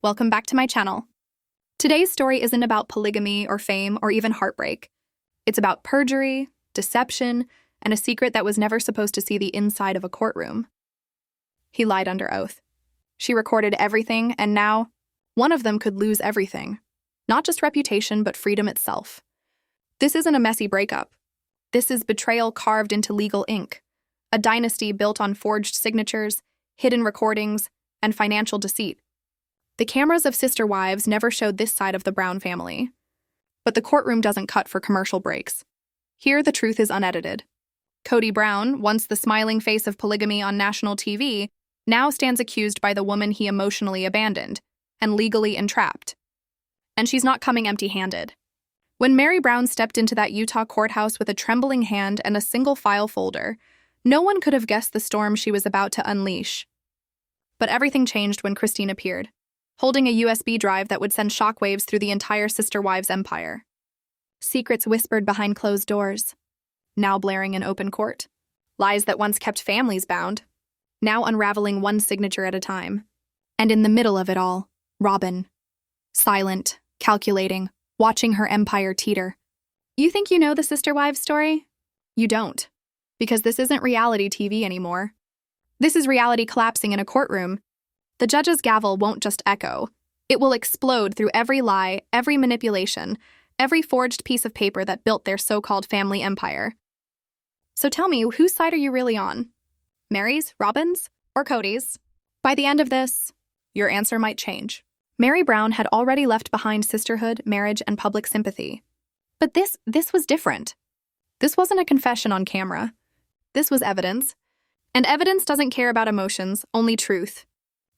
Welcome back to my channel. Today's story isn't about polygamy or fame or even heartbreak. It's about perjury, deception, and a secret that was never supposed to see the inside of a courtroom. He lied under oath. She recorded everything, and now one of them could lose everything. Not just reputation, but freedom itself. This isn't a messy breakup. This is betrayal carved into legal ink. A dynasty built on forged signatures, hidden recordings, and financial deceit. The cameras of SisterWives never showed this side of the Brown family. But the courtroom doesn't cut for commercial breaks. Here, the truth is unedited. Kody Brown, once the smiling face of polygamy on national TV, now stands accused by the woman he emotionally abandoned and legally entrapped. And she's not coming empty-handed. When Meri Brown stepped into that Utah courthouse with a trembling hand and a single file folder, no one could have guessed the storm she was about to unleash. But everything changed when Christine appeared, holding a USB drive that would send shockwaves through the entire SisterWives empire. Secrets whispered behind closed doors, now blaring in open court. Lies that once kept families bound, now unraveling one signature at a time. And in the middle of it all, Robyn. Silent, calculating, watching her empire teeter. You think you know the SisterWives story? You don't, because this isn't reality TV anymore. This is reality collapsing in a courtroom. The judge's gavel won't just echo. It will explode through every lie, every manipulation, every forged piece of paper that built their so-called family empire. So tell me, whose side are you really on? Meri's, Robyn's, or Kody's? By the end of this, your answer might change. Meri Brown had already left behind sisterhood, marriage, and public sympathy. But this was different. This wasn't a confession on camera. This was evidence. And evidence doesn't care about emotions, only truth.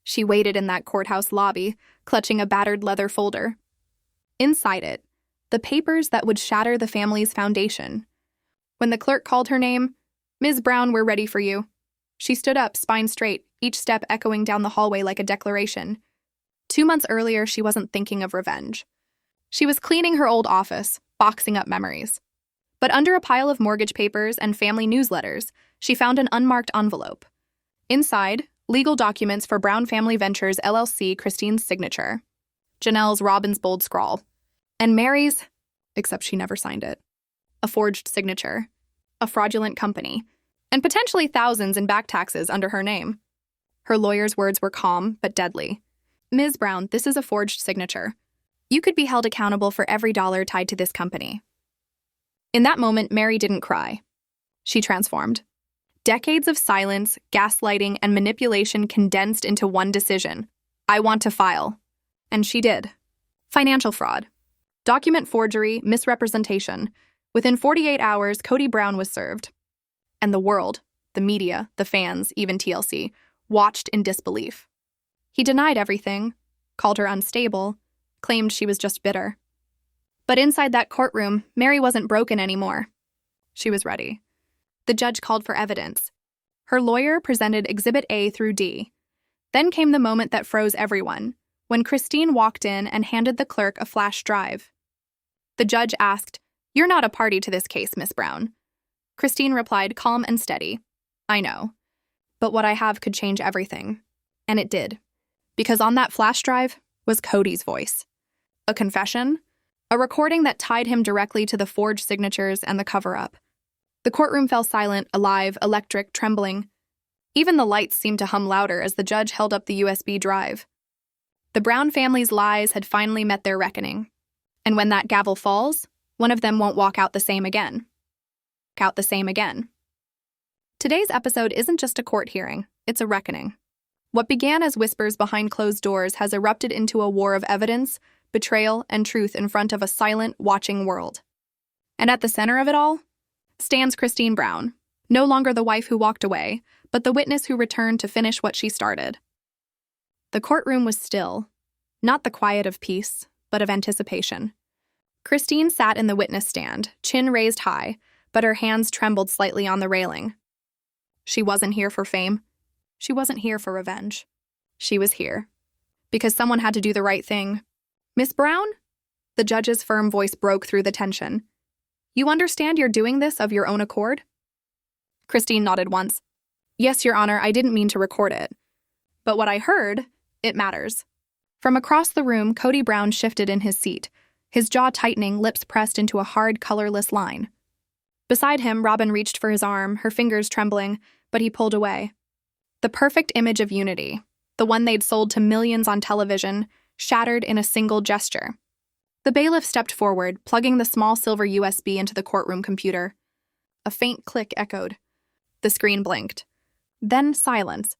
She waited in that courthouse lobby, clutching a battered leather folder. Inside it, the papers that would shatter the family's foundation. When the clerk called her name, "Ms. Brown, we're ready for you." She stood up, spine straight, each step echoing down the hallway like a declaration. 2 months earlier, she wasn't thinking of revenge. She was cleaning her old office, boxing up memories. But under a pile of mortgage papers and family newsletters, she found an unmarked envelope. Inside, legal documents for Brown Family Ventures LLC, Christine's signature, Janelle's, Robyn's bold scrawl, and Meri's, except she never signed it, a forged signature, a fraudulent company, and potentially thousands in back taxes under her name. Her lawyer's words were calm but deadly. "Ms. Brown, this is a forged signature. You could be held accountable for every dollar tied to this company." In that moment, Meri didn't cry. She transformed. Decades of silence, gaslighting, and manipulation condensed into one decision. I want to file. And she did. Financial fraud. Document forgery, misrepresentation. Within 48 hours, Kody Brown was served. And the world, the media, the fans, even TLC, watched in disbelief. He denied everything, called her unstable, claimed she was just bitter. But inside that courtroom, Meri wasn't broken anymore. She was ready. The judge called for evidence. Her lawyer presented Exhibit A through D. Then came the moment that froze everyone, when Christine walked in and handed the clerk a flash drive. The judge asked, "You're not a party to this case, Miss Brown." Christine replied, calm and steady, "I know. But what I have could change everything." And it did. Because on that flash drive was Kody's voice. A confession, a recording that tied him directly to the forged signatures and the cover-up. The courtroom fell silent, alive, electric, trembling. Even the lights seemed to hum louder as the judge held up the USB drive. The Brown family's lies had finally met their reckoning. And when that gavel falls, one of them won't walk out the same again. Today's episode isn't just a court hearing, it's a reckoning. What began as whispers behind closed doors has erupted into a war of evidence, betrayal, and truth in front of a silent, watching world. And at the center of it all stands Christine Brown, no longer the wife who walked away, but the witness who returned to finish what she started. The courtroom was still, not the quiet of peace, but of anticipation. Christine sat in the witness stand, chin raised high, but her hands trembled slightly on the railing. She wasn't here for fame. She wasn't here for revenge. She was here because someone had to do the right thing. "Miss Brown?" The judge's firm voice broke through the tension. "You understand you're doing this of your own accord?" Christine nodded once. "Yes, Your Honor, I didn't mean to record it. But what I heard, it matters. From across the room, Kody Brown shifted in his seat, his jaw tightening, lips pressed into a hard, colorless line. Beside him, Robyn reached for his arm, her fingers trembling, but he pulled away. The perfect image of unity, the one they'd sold to millions on television, shattered in a single gesture. The bailiff stepped forward, plugging the small silver USB into the courtroom computer. A faint click echoed. The screen blinked. Then silence.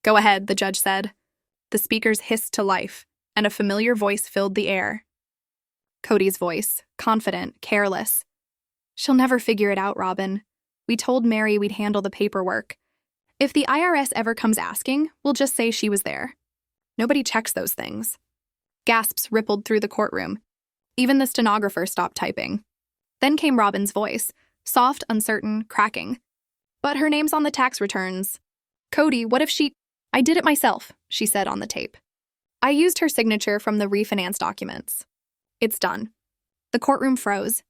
"Go ahead," the judge said. The speakers hissed to life, and a familiar voice filled the air. Kody's voice, confident, careless. "She'll never figure it out, Robyn. We told Meri we'd handle the paperwork. If the IRS ever comes asking, we'll just say she was there. Nobody checks those things." Gasps rippled through the courtroom. Even the stenographer stopped typing. Then came Robyn's voice, soft, uncertain, cracking. "But her name's on the tax returns. Kody, what if she—" "I did it myself," she said on the tape. "I used her signature from the refinance documents. It's done." The courtroom froze.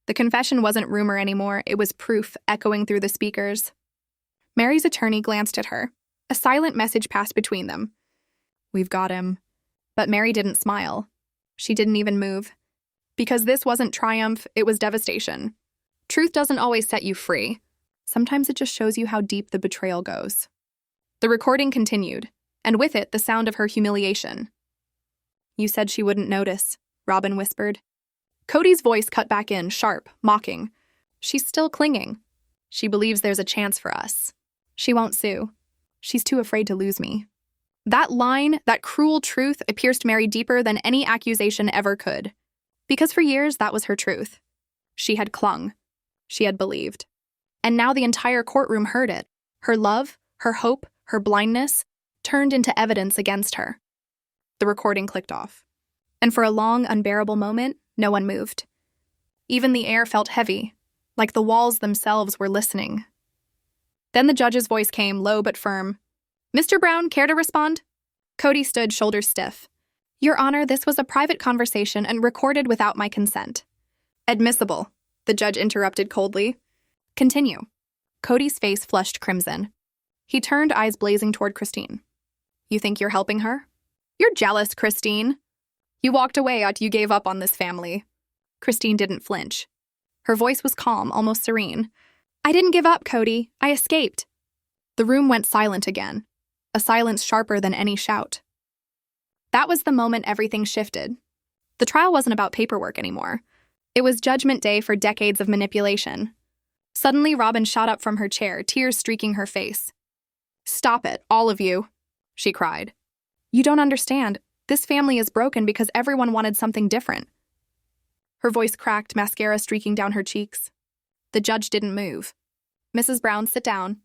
The confession wasn't rumor anymore, it was proof echoing through the speakers. Meri's attorney glanced at her. A silent message passed between them. "We've got him." But Meri didn't smile. She didn't even move. Because this wasn't triumph, it was devastation. Truth doesn't always set you free. Sometimes it just shows you how deep the betrayal goes. The recording continued, and with it, the sound of her humiliation. "You said she wouldn't notice," Robyn whispered. Kody's voice cut back in, sharp, mocking. "She's still clinging. She believes there's a chance for us. She won't sue. She's too afraid to lose me." That line, that cruel truth, pierced Meri deeper than any accusation ever could. Because for years, that was her truth. She had clung. She had believed. And now the entire courtroom heard it. Her love, her hope, her blindness, turned into evidence against her. The recording clicked off. And for a long, unbearable moment, no one moved. Even the air felt heavy, like the walls themselves were listening. Then the judge's voice came, low but firm. "Mr. Brown, care to respond?" Kody stood, shoulders stiff. "Your Honor, this was a private conversation and recorded without my consent." "Admissible," the judge interrupted coldly. "Continue." Kody's face flushed crimson. He turned, eyes blazing toward Christine. "You think you're helping her? You're jealous, Christine. You walked away after you gave up on this family." Christine didn't flinch. Her voice was calm, almost serene. "I didn't give up, Kody. I escaped." The room went silent again, a silence sharper than any shout. That was the moment everything shifted. The trial wasn't about paperwork anymore. It was judgment day for decades of manipulation. Suddenly, Robyn shot up from her chair, tears streaking her face. "Stop it, all of you," she cried. "You don't understand. This family is broken because everyone wanted something different." Her voice cracked, mascara streaking down her cheeks. The judge didn't move. "Mrs. Brown, sit down."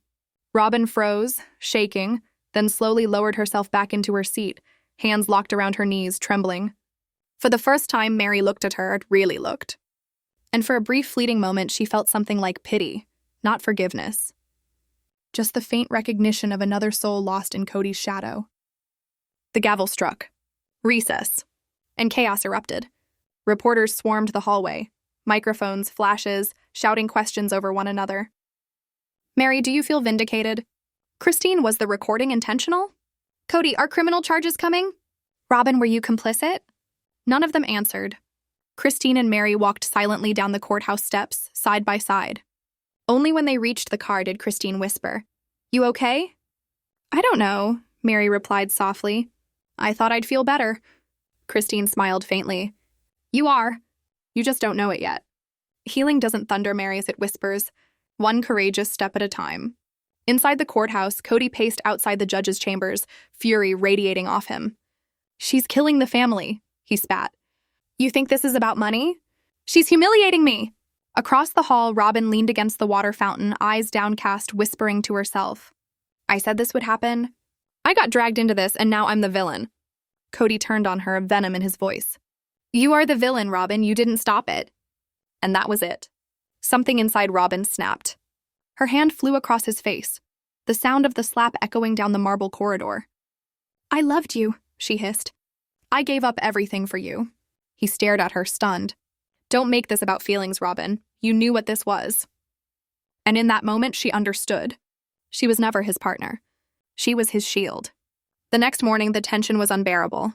Robyn froze, shaking, then slowly lowered herself back into her seat, hands locked around her knees, trembling. For the first time, Meri looked at her, really looked. And for a brief fleeting moment, she felt something like pity, not forgiveness. Just the faint recognition of another soul lost in Kody's shadow. The gavel struck. Recess. And chaos erupted. Reporters swarmed the hallway. Microphones, flashes, shouting questions over one another. "Meri, do you feel vindicated?" "Christine, was the recording intentional?" "Kody, are criminal charges coming?" "Robyn, were you complicit?" None of them answered. Christine and Meri walked silently down the courthouse steps, side by side. Only when they reached the car did Christine whisper, "You okay?" "I don't know," Meri replied softly. "I thought I'd feel better." Christine smiled faintly. "You are. You just don't know it yet." Healing doesn't thunder, Meri, as it whispers, one courageous step at a time. Inside the courthouse, Kody paced outside the judge's chambers, fury radiating off him. "She's killing the family," he spat. "You think this is about money? She's humiliating me!" Across the hall, Robyn leaned against the water fountain, eyes downcast, whispering to herself. "I said this would happen. I got dragged into this, and now I'm the villain." Kody turned on her, venom in his voice. "You are the villain, Robyn. You didn't stop it." And that was it. Something inside Robyn snapped. Her hand flew across his face, the sound of the slap echoing down the marble corridor. "I loved you," she hissed. "I gave up everything for you." He stared at her, stunned. "Don't make this about feelings, Robyn. You knew what this was." And in that moment, she understood. She was never his partner. She was his shield. The next morning, the tension was unbearable.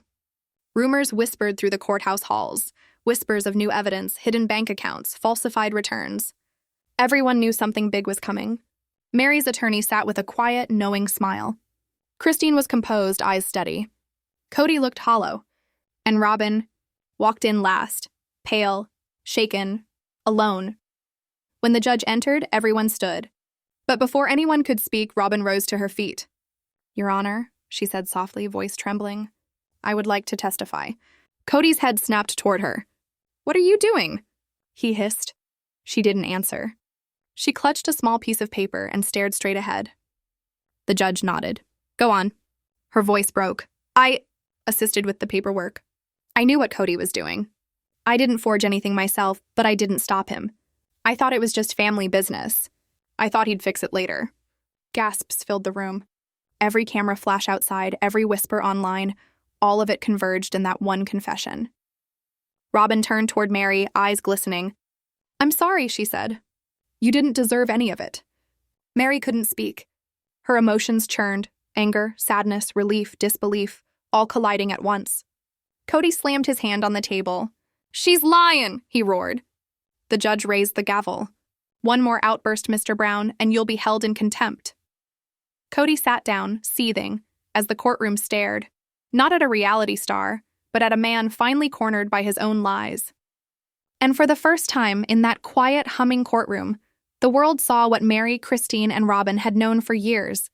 Rumors whispered through the courthouse halls, whispers of new evidence, hidden bank accounts, falsified returns. Everyone knew something big was coming. Meri's attorney sat with a quiet, knowing smile. Christine was composed, eyes steady. Kody looked hollow, and Robyn walked in last, pale, shaken, alone. When the judge entered, everyone stood. But before anyone could speak, Robyn rose to her feet. "Your Honor," she said softly, voice trembling, "I would like to testify." Kody's head snapped toward her. "What are you doing?" he hissed. She didn't answer. She clutched a small piece of paper and stared straight ahead. The judge nodded. "Go on." Her voice broke. "I assisted with the paperwork. I knew what Kody was doing. I didn't forge anything myself, but I didn't stop him. I thought it was just family business. I thought he'd fix it later." Gasps filled the room. Every camera flash outside, every whisper online, all of it converged in that one confession. Robyn turned toward Meri, eyes glistening. "I'm sorry," she said. "You didn't deserve any of it." Meri couldn't speak. Her emotions churned, anger, sadness, relief, disbelief, all colliding at once. Kody slammed his hand on the table. "She's lying," he roared. The judge raised the gavel. "One more outburst, Mr. Brown, and you'll be held in contempt." Kody sat down, seething, as the courtroom stared, not at a reality star, but at a man finally cornered by his own lies. And for the first time in that quiet, humming courtroom, the world saw what Meri, Christine, and Robyn had known for years,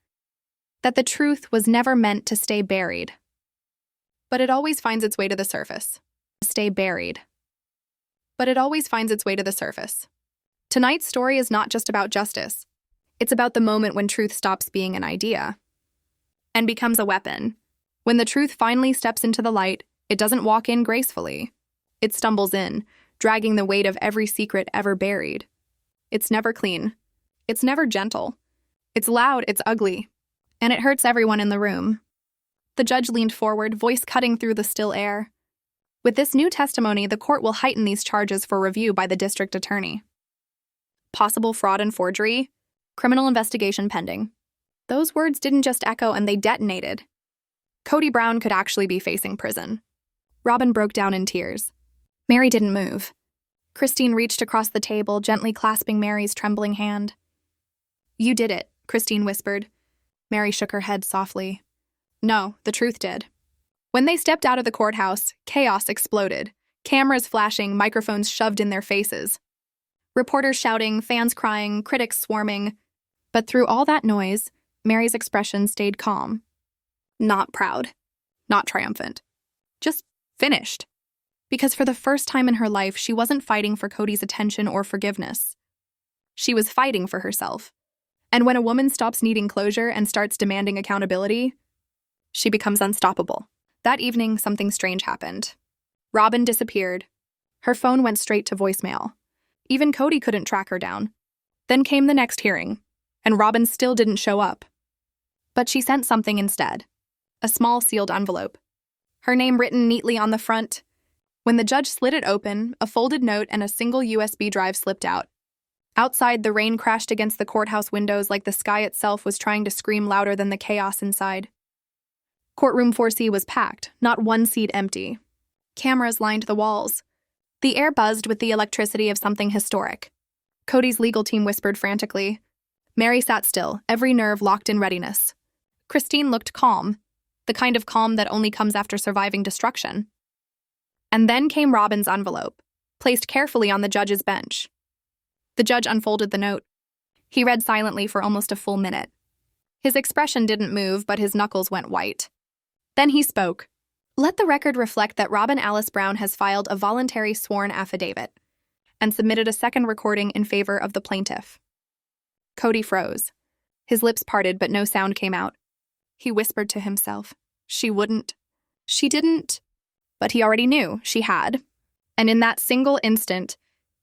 that the truth was never meant to stay buried. But it always finds its way to the surface. Stay buried. But it always finds its way to the surface. Tonight's story is not just about justice. It's about the moment when truth stops being an idea and becomes a weapon. When the truth finally steps into the light, it doesn't walk in gracefully. It stumbles in, dragging the weight of every secret ever buried. It's never clean. It's never gentle. It's loud, it's ugly, and it hurts everyone in the room. The judge leaned forward, voice cutting through the still air. With this new testimony, the court will heighten these charges for review by the district attorney. Possible fraud and forgery, criminal investigation pending. Those words didn't just echo, and they detonated. Kody Brown could actually be facing prison. Robyn broke down in tears. Meri didn't move. Christine reached across the table, gently clasping Meri's trembling hand. "You did it," Christine whispered. Meri shook her head softly. "No, the truth did." When they stepped out of the courthouse, chaos exploded. Cameras flashing, microphones shoved in their faces. Reporters shouting, fans crying, critics swarming. But through all that noise, Meri's expression stayed calm. Not proud. Not triumphant. Just finished. Because for the first time in her life, she wasn't fighting for Kody's attention or forgiveness. She was fighting for herself. And when a woman stops needing closure and starts demanding accountability, she becomes unstoppable. That evening, something strange happened. Robyn disappeared. Her phone went straight to voicemail. Even Kody couldn't track her down. Then came the next hearing, and Robyn still didn't show up. But she sent something instead. A small sealed envelope. Her name written neatly on the front. When the judge slid it open, a folded note and a single USB drive slipped out. Outside, the rain crashed against the courthouse windows like the sky itself was trying to scream louder than the chaos inside. Courtroom 4C was packed, not one seat empty. Cameras lined the walls. The air buzzed with the electricity of something historic. Kody's legal team whispered frantically. Meri sat still, every nerve locked in readiness. Christine looked calm, the kind of calm that only comes after surviving destruction. And then came Robyn's envelope, placed carefully on the judge's bench. The judge unfolded the note. He read silently for almost a full minute. His expression didn't move, but his knuckles went white. Then he spoke. "Let the record reflect that Robyn Alice Brown has filed a voluntary sworn affidavit and submitted a second recording in favor of the plaintiff." Kody froze. His lips parted, but no sound came out. He whispered to himself, "She wouldn't. She didn't." But he already knew she had. And in that single instant,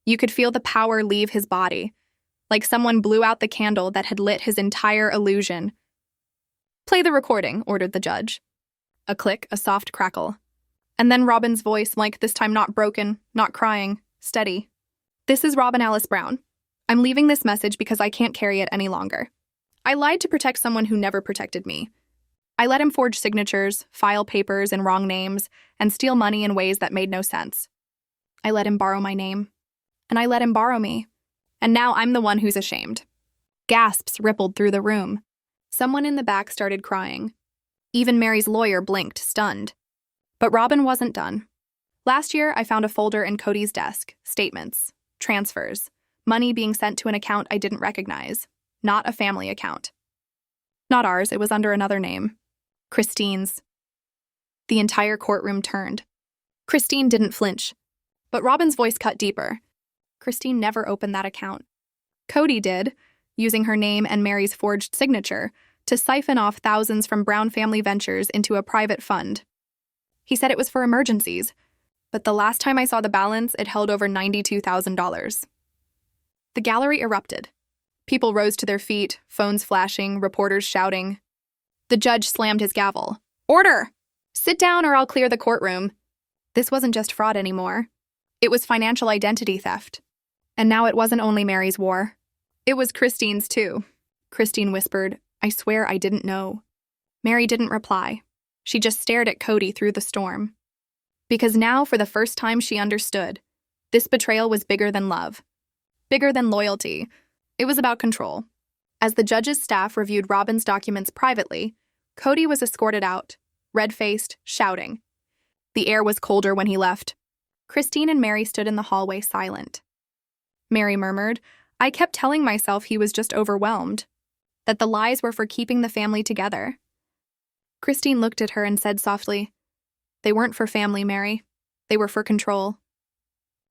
you could feel the power leave his body, like someone blew out the candle that had lit his entire illusion. "Play the recording," ordered the judge. A click, a soft crackle. And then Robyn's voice, like this time not broken, not crying, steady. "This is Robyn Alice Brown. I'm leaving this message because I can't carry it any longer. I lied to protect someone who never protected me. I let him forge signatures, file papers in wrong names, and steal money in ways that made no sense. I let him borrow my name. And I let him borrow me. And now I'm the one who's ashamed. Gasps rippled through the room. Someone in the back started crying. Even Meri's lawyer blinked, stunned. But Robyn wasn't done. Last year, I found a folder in Kody's desk. Statements, transfers, money being sent to an account I didn't recognize. Not a family account. Not ours, it was under another name. Christine's. The entire courtroom turned. Christine didn't flinch. But Robyn's voice cut deeper. Christine never opened that account. Kody did, using her name and Meri's forged signature to siphon off thousands from Brown Family Ventures into a private fund. He said it was for emergencies, but the last time I saw the balance, it held over $92,000. The gallery erupted. People rose to their feet, phones flashing, reporters shouting. The judge slammed his gavel. Order! Sit down or I'll clear the courtroom. This wasn't just fraud anymore. It was financial identity theft. And now it wasn't only Meri's war. It was Christine's too. Christine whispered, I swear I didn't know. Meri didn't reply. She just stared at Kody through the storm. Because now, for the first time, she understood. This betrayal was bigger than love. Bigger than loyalty. It was about control. As the judge's staff reviewed Robyn's documents privately, Kody was escorted out, red-faced, shouting. The air was colder when he left. Christine and Meri stood in the hallway silent. Meri murmured, I kept telling myself he was just overwhelmed, that the lies were for keeping the family together. Christine looked at her and said softly, They weren't for family, Meri. They were for control.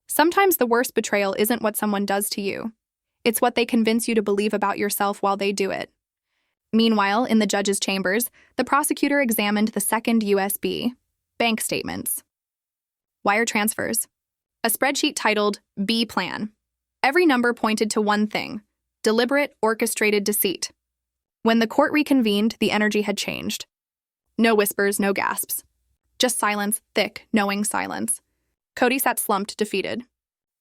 Sometimes the worst betrayal isn't what someone does to you. It's what they convince you to believe about yourself while they do it. Meanwhile, in the judge's chambers, the prosecutor examined the second USB, bank statements. Wire transfers. A spreadsheet titled B Plan. Every number pointed to one thing: deliberate, orchestrated deceit. When the court reconvened, the energy had changed. No whispers, no gasps. Just silence, thick, knowing silence. Kody sat slumped, defeated.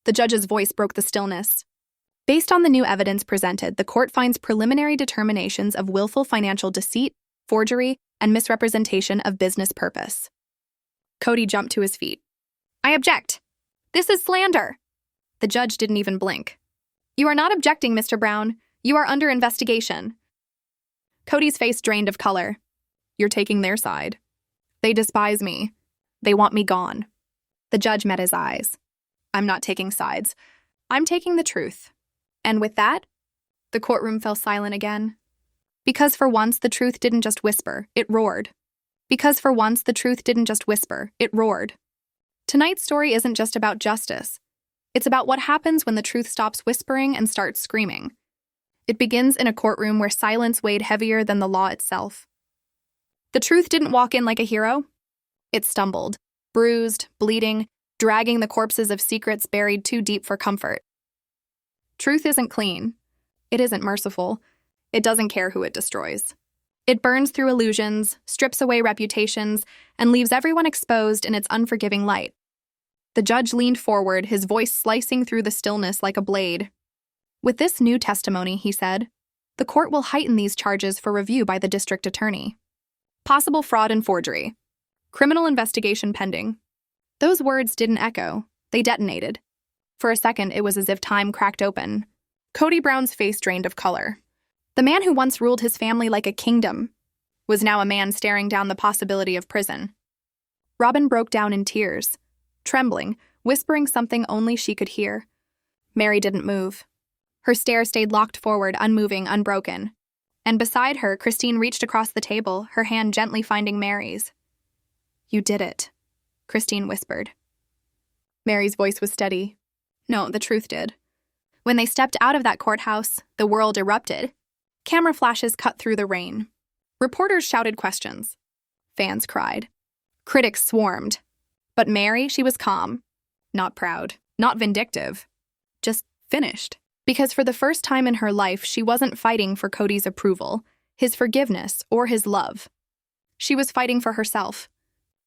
The judge's voice broke the stillness. Based on the new evidence presented, the court finds preliminary determinations of willful financial deceit, forgery, and misrepresentation of business purpose. Kody jumped to his feet. I object. This is slander. The judge didn't even blink. You are not objecting, Mr. Brown. You are under investigation. Kody's face drained of color. You're taking their side. They despise me. They want me gone. The judge met his eyes. I'm not taking sides. I'm taking the truth. And with that, the courtroom fell silent again. Because for once, the truth didn't just whisper, it roared. Because for once, the truth didn't just whisper, it roared. Tonight's story isn't just about justice. It's about what happens when the truth stops whispering and starts screaming. It begins in a courtroom where silence weighed heavier than the law itself. The truth didn't walk in like a hero. It stumbled, bruised, bleeding, dragging the corpses of secrets buried too deep for comfort. Truth isn't clean. It isn't merciful. It doesn't care who it destroys. It burns through illusions, strips away reputations, and leaves everyone exposed in its unforgiving light. The judge leaned forward, his voice slicing through the stillness like a blade. With this new testimony, he said, the court will heighten these charges for review by the district attorney. Possible fraud and forgery. Criminal investigation pending. Those words didn't echo. They detonated. For a second, it was as if time cracked open. Kody Brown's face drained of color. The man who once ruled his family like a kingdom was now a man staring down the possibility of prison. Robyn broke down in tears, trembling, whispering something only she could hear. Meri didn't move. Her stare stayed locked forward, unmoving, unbroken. And beside her, Christine reached across the table, her hand gently finding Meri's. You did it, Christine whispered. Meri's voice was steady. No, the truth did. When they stepped out of that courthouse, the world erupted. Camera flashes cut through the rain. Reporters shouted questions. Fans cried. Critics swarmed. But Meri, she was calm. Not proud. Not vindictive. Just finished. Because for the first time in her life, she wasn't fighting for Kody's approval, his forgiveness, or his love. She was fighting for herself.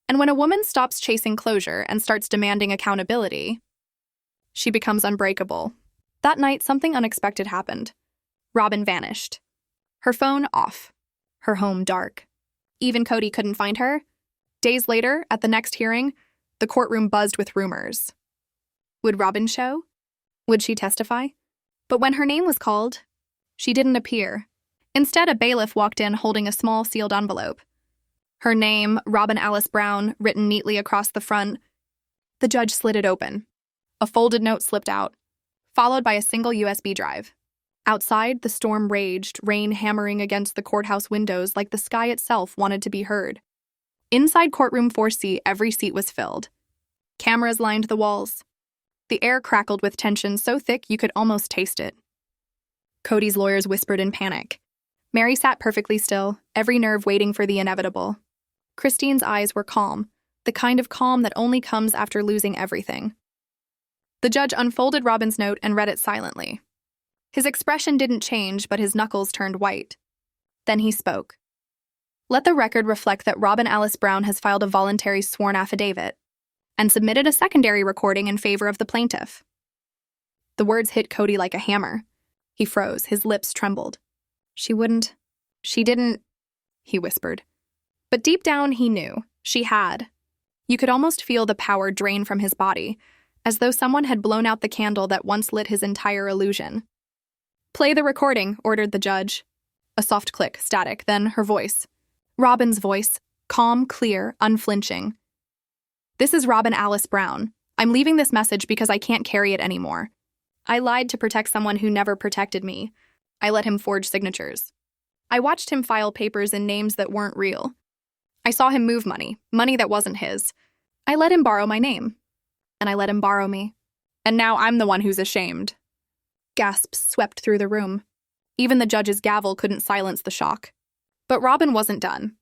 And when a woman stops chasing closure and starts demanding accountability, she becomes unbreakable. That night, something unexpected happened. Robyn vanished. Her phone off. Her home dark. Even Kody couldn't find her. Days later, at the next hearing, the courtroom buzzed with rumors. Would Robyn show? Would she testify? But when her name was called, she didn't appear. Instead, a bailiff walked in holding a small sealed envelope. Her name, Robyn Alice Brown, written neatly across the front. The judge slid it open. A folded note slipped out, followed by a single USB drive. Outside, the storm raged, rain hammering against the courthouse windows like the sky itself wanted to be heard. Inside courtroom 4C, every seat was filled. Cameras lined the walls. The air crackled with tension so thick you could almost taste it. Kody's lawyers whispered in panic. Meri sat perfectly still, every nerve waiting for the inevitable. Christine's eyes were calm, the kind of calm that only comes after losing everything. The judge unfolded Robyn's note and read it silently. His expression didn't change, but his knuckles turned white. Then he spoke. Let the record reflect that Robyn Alice Brown has filed a voluntary sworn affidavit and submitted a secondary recording in favor of the plaintiff. The words hit Kody like a hammer. He froze, his lips trembled. She didn't, he whispered. But deep down he knew. She had. You could almost feel the power drain from his body, as though someone had blown out the candle that once lit his entire illusion. Play the recording, ordered the judge. A soft click, static, then her voice. Robyn's voice, calm, clear, unflinching. This is Robyn Alice Brown. I'm leaving this message because I can't carry it anymore. I lied to protect someone who never protected me. I let him forge signatures. I watched him file papers in names that weren't real. I saw him move money that wasn't his. I let him borrow my name. And I let him borrow me. And now I'm the one who's ashamed. Gasps swept through the room. Even the judge's gavel couldn't silence the shock. But Robyn wasn't done.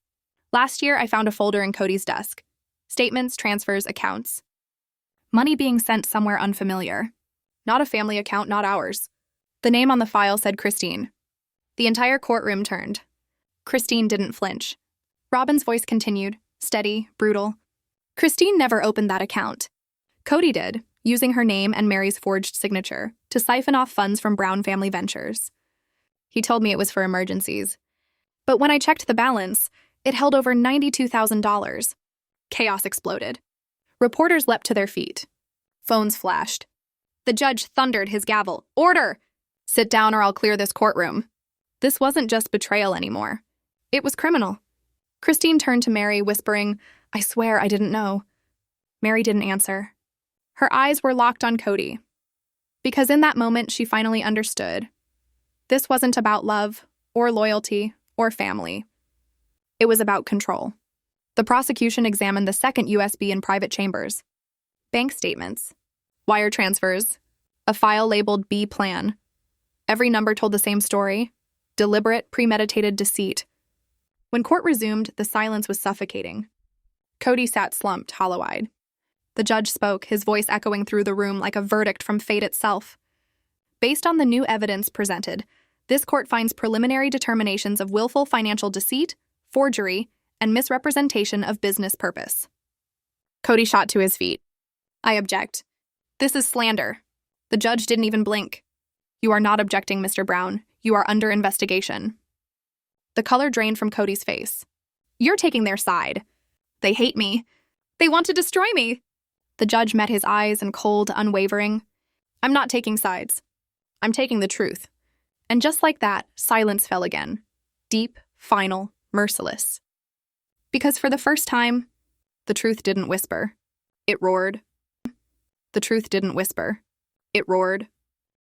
Last year, I found a folder in Kody's desk. Statements, transfers, accounts. Money being sent somewhere unfamiliar. Not a family account, not ours. The name on the file said Christine. The entire courtroom turned. Christine didn't flinch. Robyn's voice continued, steady, brutal. Christine never opened that account. Kody did, using her name and Meri's forged signature to siphon off funds from Brown Family Ventures. He told me it was for emergencies. But when I checked the balance, it held over $92,000. Chaos exploded. Reporters leapt to their feet. Phones flashed. The judge thundered his gavel. Order! Sit down or I'll clear this courtroom. This wasn't just betrayal anymore. It was criminal. Christine turned to Meri, whispering, I swear I didn't know. Meri didn't answer. Her eyes were locked on Kody. Because in that moment, she finally understood. This wasn't about love, or loyalty, or family. It was about control. The prosecution examined the second USB in private chambers. Bank statements, wire transfers, a file labeled B plan. Every number told the same story. Deliberate, premeditated deceit. When court resumed, the silence was suffocating. Kody sat slumped, hollow-eyed. The judge spoke, his voice echoing through the room like a verdict from fate itself. Based on the new evidence presented, this court finds preliminary determinations of willful financial deceit, forgery, and misrepresentation of business purpose. Kody shot to his feet. I object. This is slander. The judge didn't even blink. You are not objecting, Mr. Brown. You are under investigation. The color drained from Kody's face. You're taking their side. They hate me. They want to destroy me. The judge met his eyes in cold, unwavering. I'm not taking sides. I'm taking the truth. And just like that, silence fell again. Deep, final, merciless. Because for the first time, the truth didn't whisper. It roared. The truth didn't whisper. It roared.